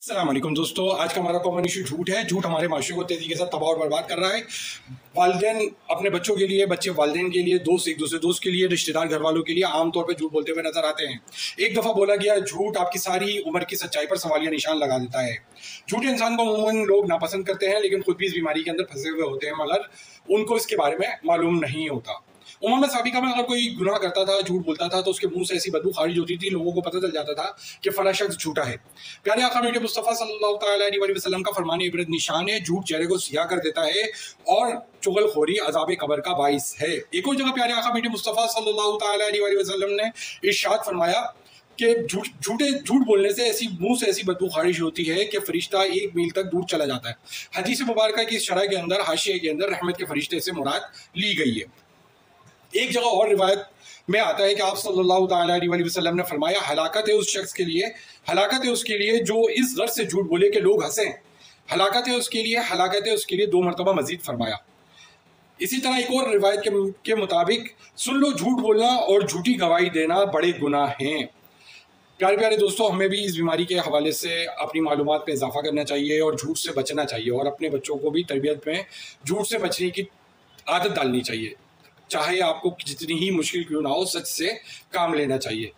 السلام علیکم دوستو، آج کا ہمارا کامن ایشو جھوٹ ہے۔ جھوٹ ہمارے معاشرے کو تیزی کے ساتھ تباہ اور برباد کر رہا ہے۔ والدین اپنے بچوں کے لیے، بچے والدین کے لیے، دوست ایک دوسرے دوست کے لیے، رشتہ دار گھر والوں کے لیے عام طور پہ جھوٹ بولتے ہوئے نظر آتے ہیں۔ ایک دفعہ بولا گیا جھوٹ آپ کی ساری عمر کی سچائی پر سوالیہ نشان لگا دیتا ہے۔ جھوٹے انسان کو عموماً لوگ ناپسند کرتے ہیں، لیکن خود بھی اس بیماری کے اندر پھنسے ہوئے ہوتے ہیں، مگر ان کو اس کے بارے میں معلوم نہیں ہوتا۔ عموماً سابقہ میں اگر کوئی گناہ کرتا تھا، جھوٹ بولتا تھا، تو اس کے منہ سے ایسی بدبو خارج ہوتی تھی، لوگوں کو پتہ چل جاتا تھا کہ فلاں شخص جھوٹا ہے۔ پیارے آقا میٹھے مصطفیٰ صلی اللہ تعالیٰ علیہ وسلم کا فرمان عبرت نشان ہے، جھوٹ چہرے کو سیاہ کر دیتا ہے اور چغل خوری عذاب قبر کا باعث ہے۔ ایک اور جگہ پیارے آقا میٹھے مصطفیٰ صلی اللہ تعالیٰ علیہ وسلم نے ارشاد فرمایا کہ جھوٹ بولنے سے منہ سے ایسی بدبو خارج ہوتی ہے کہ فرشتہ 1 میل تک دور چلا جاتا ہے۔ حدیث مبارکہ کی اس شرح کے اندر، حاشیے کے اندر، رحمت کے فرشتے سے مراد لی گئی ہے۔ ایک جگہ اور روایت میں آتا ہے کہ آپ صلی اللہ تعالیٰ علیہ وسلم نے فرمایا، ہلاکت ہے اس شخص کے لیے، ہلاکت ہے اس کے لیے جو اس غرض سے جھوٹ بولے کہ لوگ ہنسیں، ہلاکت ہے اس کے لیے، ہلاکت ہے اس کے لیے 2 مرتبہ مزید فرمایا۔ اسی طرح ایک اور روایت کے مطابق، سن لو جھوٹ بولنا اور جھوٹی گواہی دینا بڑے گناہ ہیں۔ پیارے پیارے دوستو، ہمیں بھی اس بیماری کے حوالے سے اپنی معلومات میں اضافہ کرنا چاہیے اور جھوٹ سے بچنا چاہیے، اور اپنے بچوں کو بھی تربیت میں جھوٹ سے بچنے کی عادت ڈالنی چاہیے۔ چاہے آپ کو جتنی ہی مشکل کیوں نہ ہو، سچ سے کام لینا چاہیے۔